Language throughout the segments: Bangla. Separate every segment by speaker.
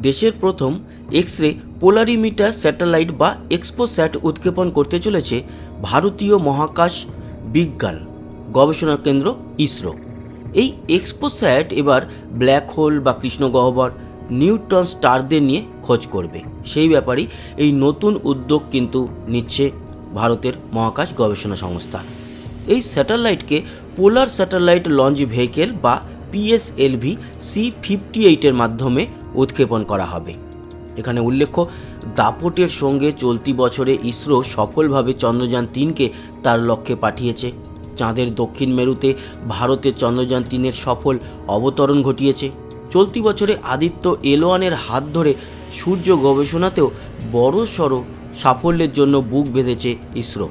Speaker 1: দেশের প্রথম এক্স রে পোলারিমিটার স্যাটেলাইট বা এক্সপোস্যাট উৎক্ষেপণ করতে চলেছে ভারতীয় মহাকাশ বিজ্ঞান গবেষণা কেন্দ্র ইসরো। এই এক্সপোস্যাট এবার ব্ল্যাক হোল বা কৃষ্ণগহ্বর, নিউট্রন স্টারদের নিয়ে খোঁজ করবে। সেই ব্যাপারেই এই নতুন উদ্যোগ কিন্তু নিচ্ছে ভারতের মহাকাশ গবেষণা সংস্থা। এই স্যাটেলাইটকে পোলার স্যাটেলাইট লঞ্চ ভেহিকেল বা PSLV C-58 এর মাধ্যমে উৎক্ষেপণ করা হবে। এখানে উল্লেখ্য, দাপটের সঙ্গে চলতি বছরে ইসরো সফলভাবে চন্দ্রযান 3কে তার লক্ষ্যে পাঠিয়েছে। চাঁদের দক্ষিণ মেরুতে ভারতের চন্দ্রযান 3-এর সফল অবতরণ ঘটিয়েছে। চলতি বছরে আদিত্য L1-এর হাত ধরে সূর্য গবেষণাতেও বড়সড় সাফল্যের জন্য বুক বেঁধেছে ইসরো।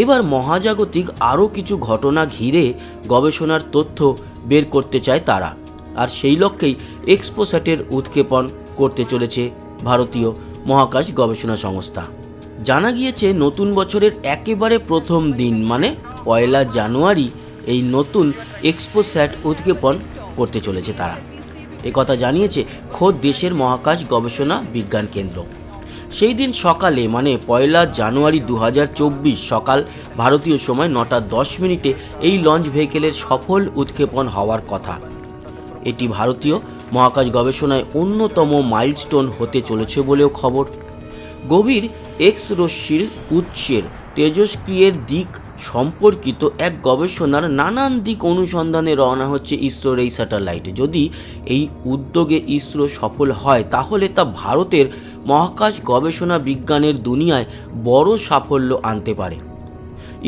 Speaker 1: এবার মহাজাগতিক আরও কিছু ঘটনা ঘিরে গবেষণার তথ্য বের করতে চায় তারা, আর সেই লক্ষ্যেই এক্সপোস্যাটের উৎক্ষেপণ করতে চলেছে ভারতীয় মহাকাশ গবেষণা সংস্থা। জানা গিয়েছে নতুন বছরের একেবারে প্রথম দিন মানে 1 জানুয়ারি এই নতুন এক্সপোস্যাট উৎক্ষেপণ করতে চলেছে তারা। একথা জানিয়েছে খোদ দেশের মহাকাশ গবেষণা বিজ্ঞান কেন্দ্র। সেই দিন সকালে মানে 1 জানুয়ারি 2024 সকাল ভারতীয় সময় 9:10 এই লঞ্চ ভেহিকেলের সফল উৎক্ষেপণ হওয়ার কথা। এটি ভারতীয় মহাকাশ গবেষণায় অন্যতম মাইলস্টোন হতে চলেছে বলেও খবর। গভীর এক্স রশ্মির উৎসের তেজস্ক্রিয়ের দিক সম্পর্কিত এক গবেষণার নানান দিক অনুসন্ধানে রওনা হচ্ছে ইসরোর এই স্যাটেলাইট। যদি এই উদ্যোগে ইসরো সফল হয় তাহলে তা ভারতের মহাকাশ গবেষণা বিজ্ঞানের দুনিয়ায় বড় সাফল্য আনতে পারে।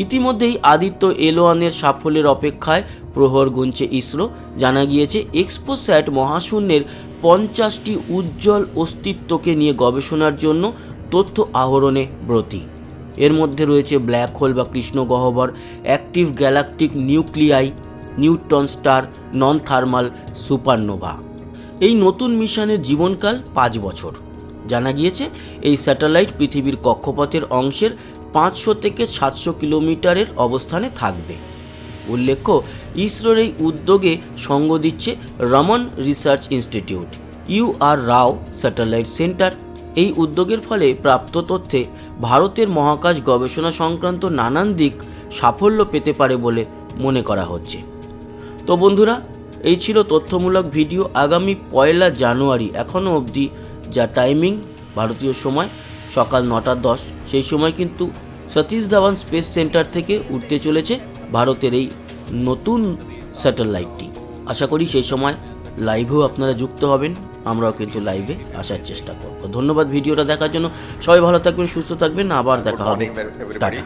Speaker 1: ইতিমধ্যেই আদিত্য L1-এর সাফল্যের অপেক্ষায় প্রহর গুনছে ইসরো। জানা গিয়েছে এক্সপোস্যাট মহাশূন্যের 50টি উজ্জ্বল অস্তিত্বকে নিয়ে গবেষণার জন্য তথ্য আহরণে ব্রতী। এর মধ্যে রয়েছে ব্ল্যাক হোল বা কৃষ্ণগহ্বর, active galactic nuclei, neutron star, non thermal supernova. এই নতুন মিশনের জীবনকাল 5 বছর। জানা গিয়েছে এই স্যাটেলাইট পৃথিবীর কক্ষপথের অংশের 500 থেকে 700 কিলোমিটারের অবস্থানে থাকবে। উল্লেখ্য, ইসরোর এই উদ্যোগে সঙ্গ দিচ্ছে রমন রিসার্চ ইনস্টিটিউট, UR রাও স্যাটেলাইট সেন্টার। এই উদ্যোগের ফলে প্রাপ্ত তথ্যে ভারতের মহাকাশ গবেষণা সংক্রান্ত নানান দিক সাফল্য পেতে পারে বলে মনে করা হচ্ছে। তো বন্ধুরা, এই ছিল তথ্যমূলক ভিডিও। আগামী 1 জানুয়ারি এখনও অবধি যা টাইমিং ভারতীয় সময় সকাল 9:10, সেই সময় কিন্তু সতীশ ধাওয়ান স্পেস সেন্টার থেকে উঠতে চলেছে ভারতের এই নতুন স্যাটেলাইটটি। আশা করি সেই সময় লাইভেও আপনারা যুক্ত হবেন, আমরাও কিন্তু লাইভে আসার চেষ্টা করব। ধন্যবাদ ভিডিওটা দেখার জন্য। সবাই ভালো থাকবেন, সুস্থ থাকবেন, আবার দেখা হবে। টাটা।